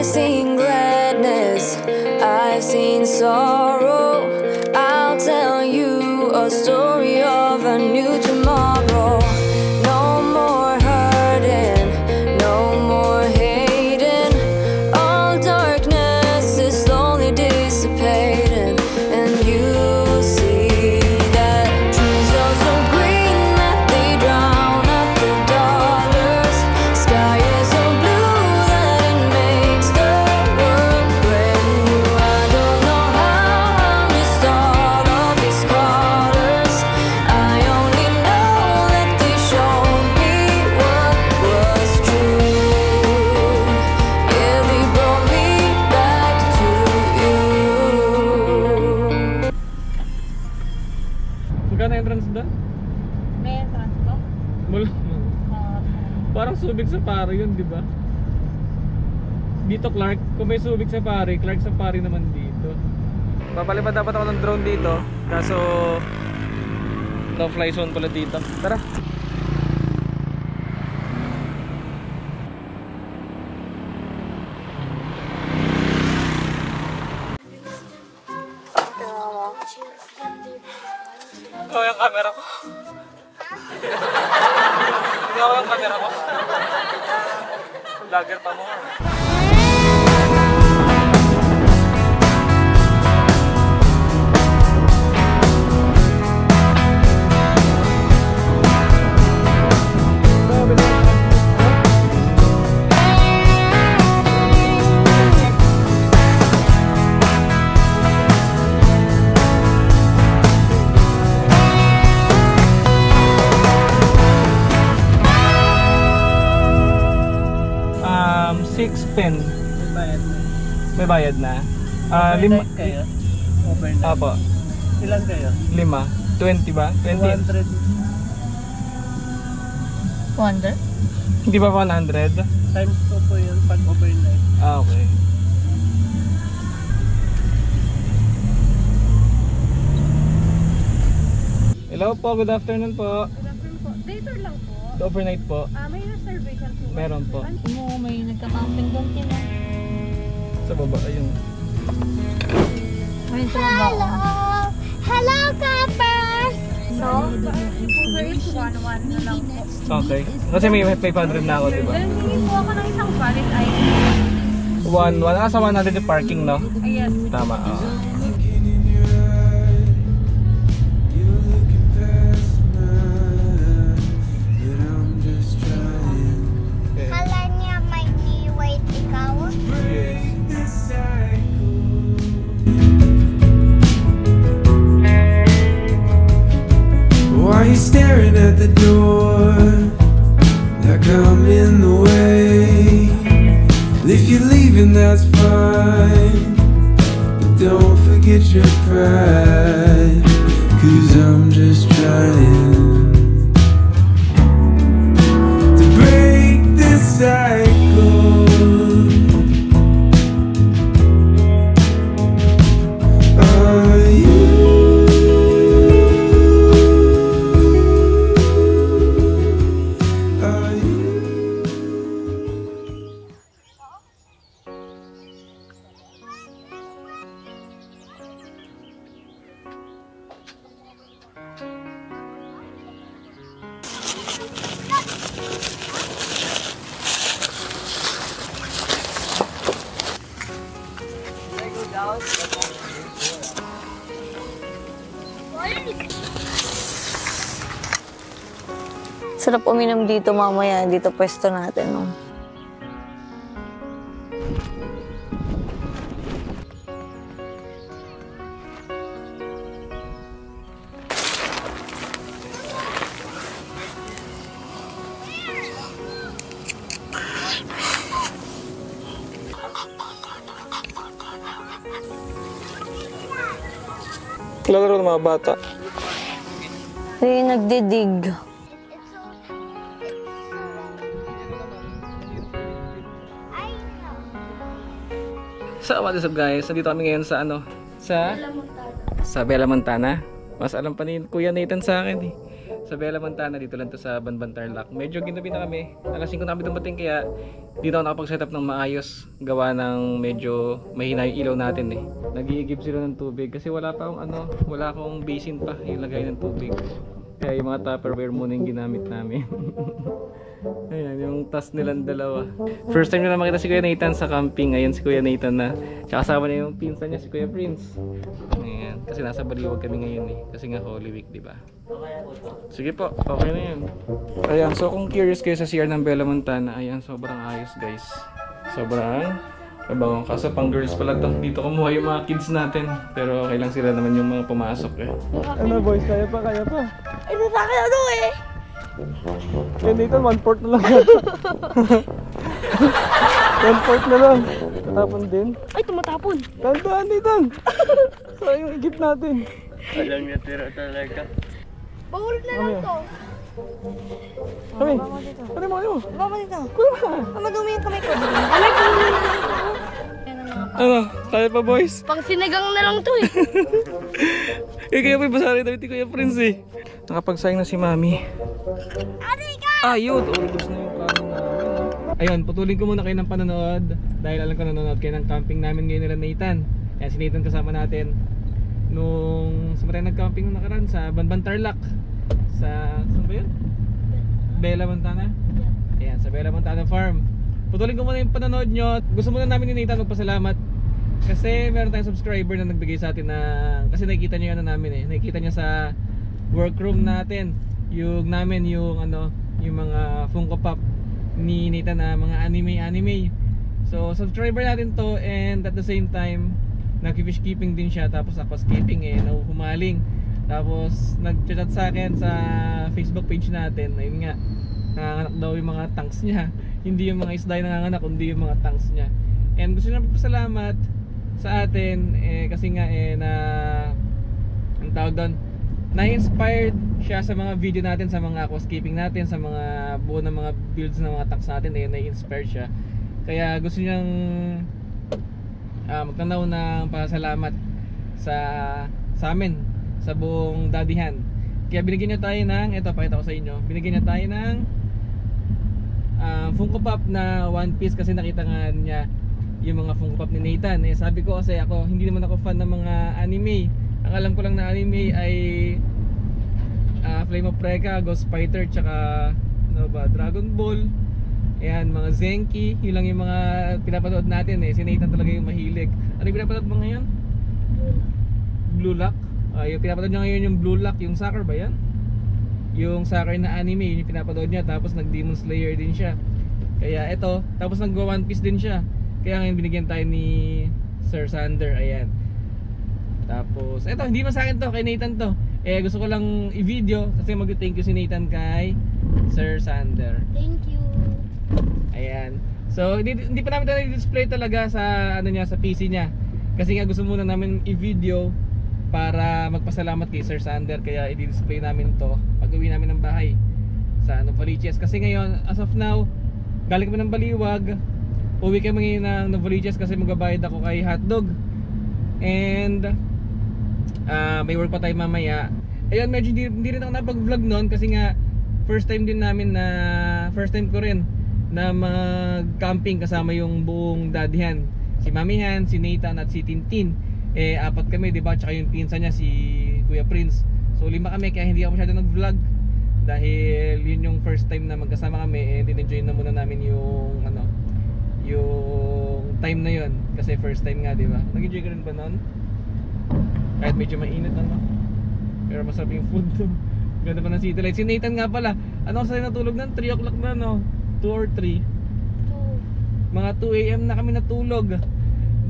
seen gladness, I've seen sorrow. I'll tell you a story of a new tomorrow. No more hurting, no more hating. All darkness is slowly dissipating, and you see that trees are so green that they drown out the dollars. Sky is so blue that it makes the world brand new. I don't know how I missed all of these colors. I only know that they showed me what was true. Yeah, they brought me back to you. Magkano entrance doon? May entrance po? Parang Subic Safari yun, di ba? Dito Clark, kung may Subic Safari, Clark Safari naman dito. Papalipad dapat ako ng drone dito, kaso no fly zone pala dito. Tara! Oh, yung camera ko. Hindi ako yung camera ko. Vlogger pa mo. $6.10. May bayad na. Overnight kayo? Overnight? Apo. Ilan kayo? 5. 20 ba? 20. 200? Hindi ba 100? Times 2 po yun pag overnight. Ah, okay. Hello po, good afternoon po. Good afternoon po. Day tour lang po. Overnight po. May reservation po. Meron po. Ano, may nagka-camping doon sila. Sa baba, ayun. May trabaho. Hello, campers! So, yung is 1-1 na lang po. Okay. Kasi may 500 na ako, di ba? Then, hingin po ako ng isang valid ID. 1 sa 100 yung parking, no? Yes. Tama, oo. Kala niya may ni-wait ikaw? Why you staring at the door like I'm in the way? If you're leaving, that's fine, but don't forget your pride, 'cause I'm just trying to break this cycle. Are you? Sarap uminom dito mamaya. Dito pwesto natin, no? Lalaro ng mga bata. Ay, nagdidig. So what is up guys, nandito kami ngayon sa sa Bella Montana. Mas alam pa ni Kuya Nathan sa akin eh. sa Bella Montana. Dito lang to sa Banban Tarlac. Medyo ginabi na kami. Alas 5 na kami dumating kaya dito ako nakapag-setup ng maayos. Gawa ng medyo mahina yung ilaw natin eh. Nag-iigib sila ng tubig kasi wala pa akong wala akong basin pa yung lagay ng tubig. Kaya yung mga Tupperware muna yung ginamit namin. Ayan, yung task nilang dalawa. First time nyo na makita si Kuya Nathan sa camping. Ayan si Kuya Nathan na. Tsaka kasama niya yung pinsan niya si Kuya Prince. Ayan, kasi nasa Baliwag kami ngayon eh. Kasi nga Holy Week, diba? Sige po, okay na yun. Ayan, so kung curious kayo sa CR ng Bella Montana, ayan, sobrang ayos guys. Sobrang kabango. Kaso pang girls pala to. Dito kumuha yung mga kids natin. Pero okay lang sila naman yung mga pumasok eh. Ano boys, kaya pa, kaya pa. Ay, nasakit ano eh. Kaya dito, 1/4 na lang. 1/4 na lang. Tatapon din. Ay, tumatapon. Tandaan dito. So yung igip natin. Alam niya tira talaga. Bawal na lang to. Kami. Ano mo kayo? Baba dito. Kuya. Ano dumi yung kamay ko? Ano? Kaya pa boys? Pang sinigang na lang to eh. Kaya pa basari David Kuya Prince eh. Nakapagsayang na si Mami. Ayun, ubos na yung plano namin. Ayun, putulin ko muna kayo ng panonood. Dahil alam ko nanonood kayo ng camping namin ngayon nila Nathan. Ayan, si Nathan kasama natin. Nung sa tayo nag-camping nung nakaraan sa Banban Tarlac. Saan ba yun? Bella Montana? Ayan, sa Bella Montana Farm. Putulin ko muna yung panonood nyo. Gusto muna namin ni Nathan magpasalamat. Kasi meron tayong subscriber na nagbigay sa atin na... Kasi nakikita nyo yung namin eh. Nakikita nyo sa workroom natin. Yung namin yung yung mga Funko Pop ni Nathan na mga anime. So subscriber natin to, and at the same time nag-fish keeping din siya. Tapos aquascaping eh, humaling. Tapos nag-chat sa akin sa Facebook page natin. Ayun nga, nanganganak daw yung mga tanks niya. Hindi yung mga isda yung nanganganak, kundi yung mga tanks niya. And gusto niya magpasalamat sa atin kasi nga na ang tawag doon, na-inspired siya sa mga video natin, sa mga aquascaping natin, sa mga buo ng mga builds ng mga tanks natin. Na-inspired siya. Kaya gusto niyang magtanaw ng pasalamat sa amin, sa buong Daddyhan. Kaya binigyan niya tayo ng, ito pakita ko sa inyo, binigyan niya tayo ng Funko Pop na One Piece kasi nakita nga niya yung mga Funko Pop ni Nathan. Sabi ko kasi ako, hindi naman ako fan ng mga anime. Ang alam ko lang na anime ay Flame of Recca, Ghost Fighter, tsaka Dragon Ball. Ayan, mga Zenki. Yun lang yung mga pinapanood natin eh. Si Nathan talaga yung mahilig. Ano yung pinapanood mo ngayon? Blue Lock. Yung pinapanood niya ngayon yung Blue Lock. Yung soccer ba yan? Yung soccer na anime, yun yung pinapanood niya. Tapos nag Demon Slayer din siya. Kaya eto, tapos nag One Piece din siya. Kaya ngayon binigyan tayo ni Sir Sander. Ayan. Tapos eto, hindi pa sa akin to, kay Nathan to. Gusto ko lang i-video kasi mag-thank you si Nathan kay Sir Sander. Thank you. Ayan. So hindi pa namin ito i-display talaga sa niya, sa PC niya. Kasi nga gusto muna namin i-video para magpasalamat kay Sir Sander. Kaya i-display namin to pag-uwi namin ng bahay sa Novaliches. Kasi ngayon, as of now, galing kami ng Baliwag. Uwi kami ngayon ng Novaliches kasi magbabayad ako kay Hotdog. And may work pa tayo mamaya. Ayun, medyo hindi rin ako napag-vlog noon kasi nga first time ko rin na mag-camping kasama yung buong Daddyhan. Si Mamihan, si Nathan at si Tintin. Apat kami, diba? Tsaka yung pinsan niya si Kuya Prince. So 5 kami, kaya hindi ako masyado nag-vlog dahil yun yung first time na magkasama kami. And enjoy na muna namin yung yung time na yun kasi first time nga, diba? Nag-enjoy ka rin ba nun? Kahit medyo mainit pero masarap yung food to. Ganda pa ng city light. Si Nathan nga pala, ano kasi natulog ng 3 o'clock na 2 or 3? Mga 2 AM na kami natulog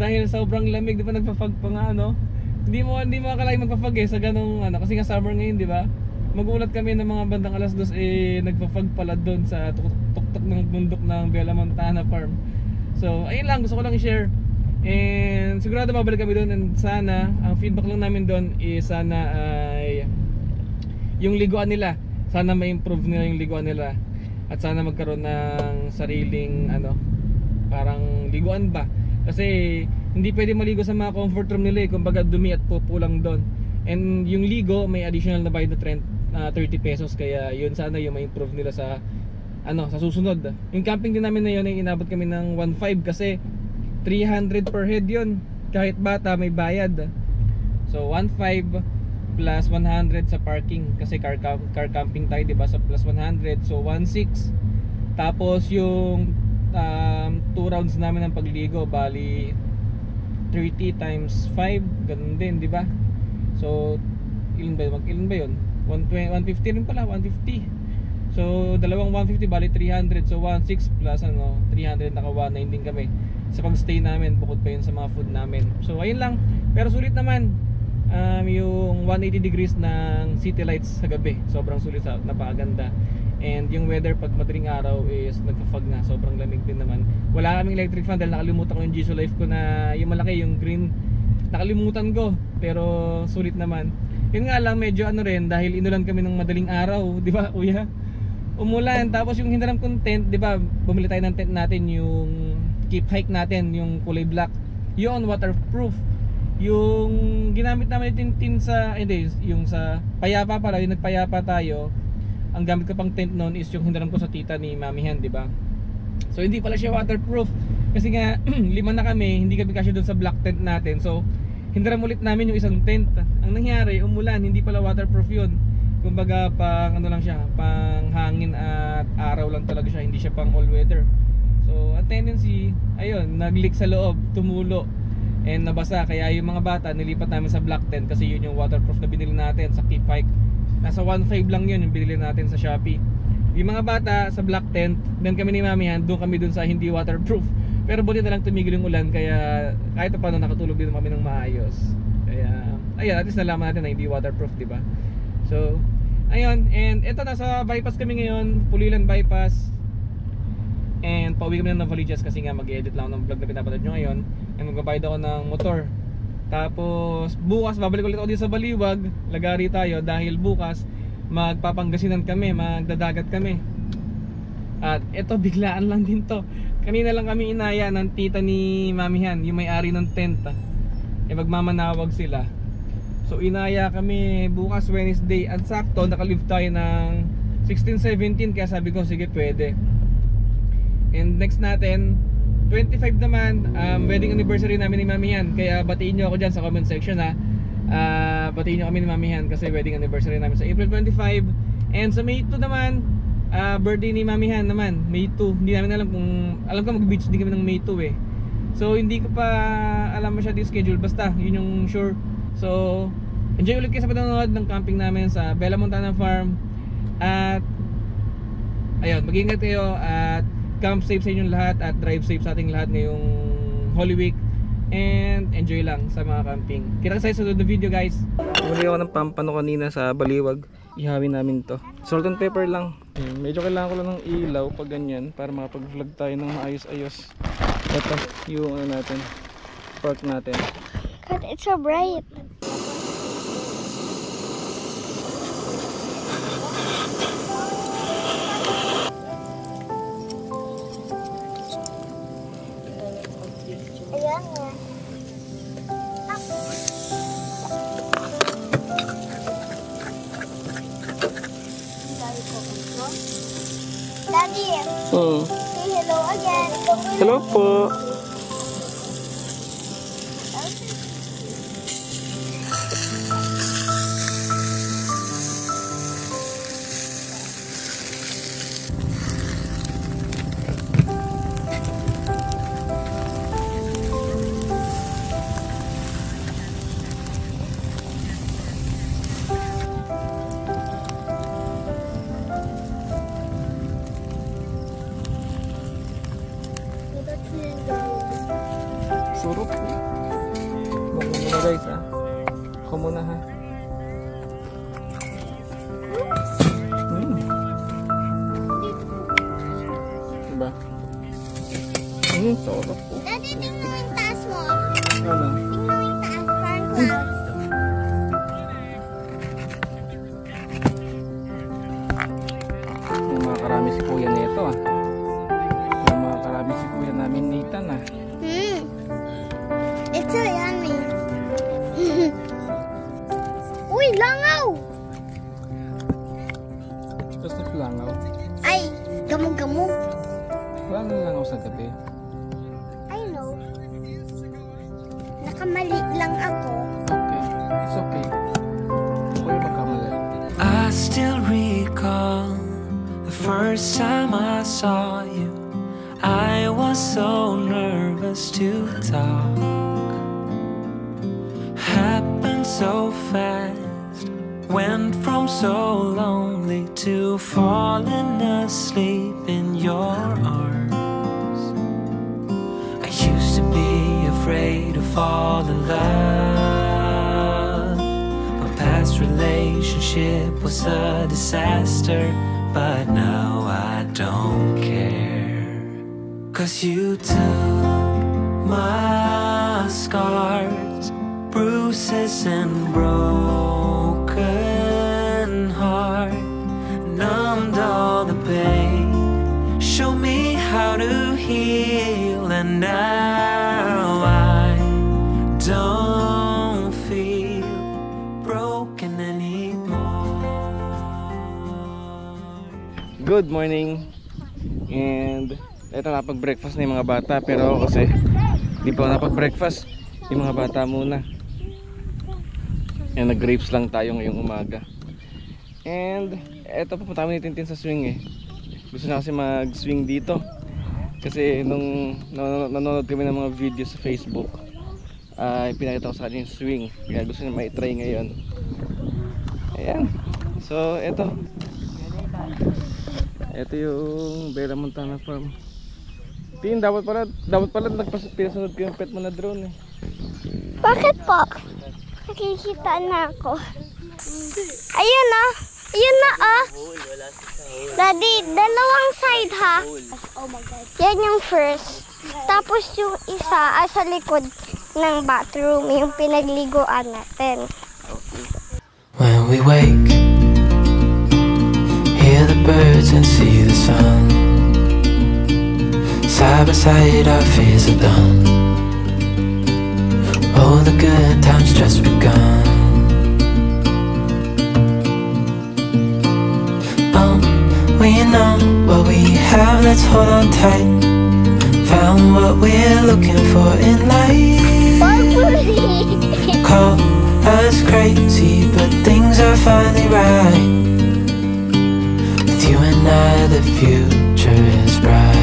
dahil sobrang lamig, di ba? Nagpa-fog pa nga hindi mo akalain magpa-fog sa ganong kasi nga summer ngayon, di ba? Magulat kami ng mga bandang alas 2 nagpa-fog pala doon sa tuktok ng bundok ng Bella Montana Farm. So ayun lang, gusto ko lang i-share. And sigurado mabalik kami doon, and sana ang feedback lang namin doon is sana ay yung liguan nila, sana ma-improve nila yung liguan nila at sana magkaroon ng sariling parang liguan ba, kasi hindi pwede maligo sa mga comfort room nila kumbaga dumi at pupo lang doon. And yung ligo may additional na bayad na 30 pesos, kaya yun sana yung ma-improve nila sa sa susunod. Yung camping din namin na yun ay inabot kami ng 1.5 kasi 300 per head yun, kahit bata may bayad. So 1.5 plus 100 sa parking kasi car camping tayo, diba? So plus 100, so 1.6. Tapos yung 2 rounds namin ng pagligo, bali 30 times 5, ganun din, diba? So ilan ba yun? 150 rin pala, 150. So dalawang 150 bali 300. So 16 plus 300, naka 190 din kami sa pag-stay namin, bukod pa yun sa mga food namin. So ayun lang, pero sulit naman. Yung 180 degrees ng city lights sa gabi, sobrang sulit, napakaganda. And yung weather pag madaling araw is nagka-fog na, sobrang lamig din naman. Wala kaming electric fan dahil nakalimutan ko yung Jisoo Life ko na yung malaki, yung green, nakalimutan ko, pero sulit naman. Yun nga lang, medyo rin, dahil inulan kami ng madaling araw, di ba kuya? Umulan, tapos yung hinaram kong tent, di ba, bumili tayo ng tent natin, yung keep hike natin, yung kulay black, yun waterproof. Yung ginamit namin yung tin sa, hindi, yung sa payapa pala, yung nagpayapa tayo, ang gamit ko pang tent noon is yung hinaram ko sa tita ni Mamihan, di ba? So hindi pala siya waterproof, kasi nga 5 na kami, hindi kami kasya doon sa black tent natin. So hinaram ulit namin yung isang tent. Ang nangyari, umulan, hindi pala waterproof yun. Kumbaga pang lang siya, pang hangin at araw lang talaga siya, hindi siya pang all weather. So ang tendency, ayun, nag-leak sa loob, tumulo, and nabasa. Kaya yung mga bata nilipat namin sa black tent kasi yun yung waterproof na binili natin sa Keep Hike. Nasa 1.5 lang yun yung binili natin sa Shopee. Yung mga bata sa black tent, then kami ni Mamihan, doon kami doon sa hindi waterproof. Pero buti na lang tumigil yung ulan, kaya kahit paano nakatulog din kami ng maayos. Kaya ayun, at least nalaman natin na hindi waterproof, di ba? So ayun, and eto, nasa bypass kami ngayon, Pulilan bypass. And pauwi kami ng Novaliches kasi nga mag-edit lang ng vlog na pinapanood nyo ngayon. And magbabayad ako ng motor. Tapos bukas babalik ulit ako dito sa Baliwag, lagari tayo, dahil bukas magpapanggasinan kami, magdadagat kami. At eto, biglaan lang din to. Kanina lang kami inaya ng tita ni Mamihan, yung may-ari ng tent. Magmamanawag sila. So inaya kami bukas Wednesday. At sakto nakalive tayo ng 16-17, kaya sabi ko sige pwede. And next natin 25 naman, wedding anniversary namin ni Mamihan. Kaya batiin nyo ako dyan sa comment section ha. Batiin nyo kami ni Mamihan kasi wedding anniversary namin sa April 25. And sa May 2 naman, birthday ni Mamihan naman, May 2. Hindi namin alam kung, alam ko mag-beach din kami ng May 2 eh. So hindi ko pa alam masyado yung schedule, basta yun yung sure. So enjoy ulit kayo sa panonood ng camping namin sa Bella Montana Farm. At ayun, mag-ingat kayo at camp safe sa inyong lahat at drive safe sa ating lahat ngayong Holy Week. And enjoy lang sa mga camping. Kita sa sunod na video guys. Muli ako ng pampano kanina sa Baliwag. Ihawin namin to. Salt and pepper lang. Medyo kailangan ko lang ng ilaw pag ganyan para makapag-vlog tayo ng maayos-ayos. Ito yung ano natin, pork natin. God, it's so bright. Ayan nga. Daddy, say hello again. Hello po. Surop. Baka muna guys ha. Ako muna ha. Diba? Surop po. Daddy, tingnan mo yung taas mo. Ano? Tingnan mo yung taas. Parang clouds. Makakarami si kuya nito ah. Makakarami si kuya namin Nathan ah. It's so yummy. Uy, langaw! Paano nilalaos sa gabi? I know. Nakamali lang ako. Okay, it's okay. Huwag magkamali. I still recall the first time I saw you. I was so nervous to talk. Happened so fast. Went from so lonely to falling asleep in your arms. I used to be afraid to fall in love. My past relationship was a disaster, but now I don't care. 'Cause you took my scars, bruises and broken heart, numbed all the pain, show me how to heal, and now I don't feel broken anymore. Good morning. And ito, napag-breakfast na yung mga bata, pero kasi di pa napag-breakfast yung mga bata muna. And nag-grapes lang tayo ngayong umaga. And ito, pupunta kami ni Tintin sa swing eh. Gusto na kasi mag-swing dito. Kasi nung nanonood kami ng mga video sa Facebook, pinakita ko sa kanya yung swing. Kaya gusto niya may-try ngayon. Ayan. So ito. Ito yung Bella Montana Farm. Tin, dapat pala pinasunod ko yung pet mo na drone eh. Bakit po? Nakikita na ako. Ayan na. Ayan na ah. Daddy, dalawang side ha. Oh my God. Yan yung first. Tapos yung isa sa likod ng bathroom, yung pinagliguan natin. When we wake, hear the birds and see the sun. Side by side our fears are done. Oh, the good times just begun. We know what we have, let's hold on tight. Found what we're looking for in life. Call us crazy, but things are finally right. With you and I, the future is bright.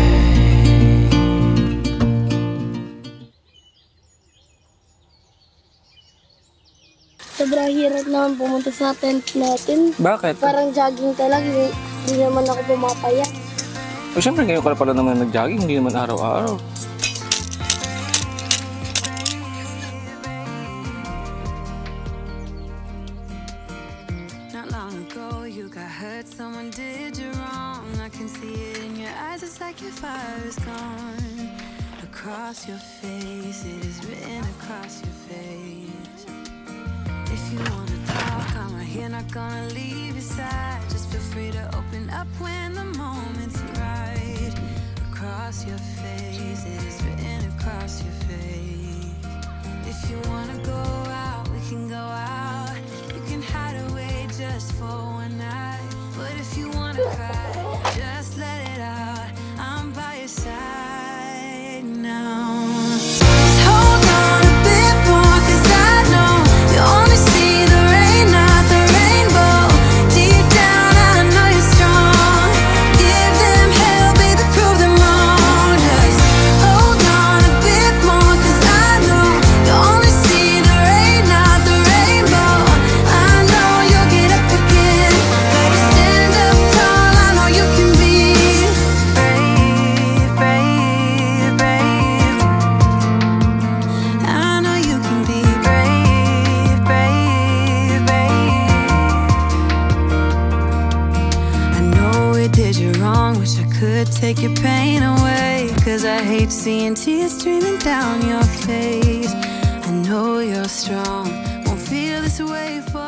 Sobrang hirap naman pumunta sa tent natin. Bakit? Parang jogging talaga. Hindi naman ako pumapaya. O syempre ngayon ka pala naman nag-jogging, hindi naman araw-araw. Not long ago you got hurt, someone did you wrong. I can see it in your eyes, it's like your fire is gone. Across your face, it is written across your face. If you wanna talk, I'm right here, not gonna leave your side. Just feel free to open up when the moment's right. Across your face, it is written across your face. If you wanna go out, we can go out. You can hide away just for one night. But if you wanna cry, just let it out. I'm by your side now. Take your pain away, 'cause I hate seeing tears streaming down your face. I know you're strong, won't feel this way for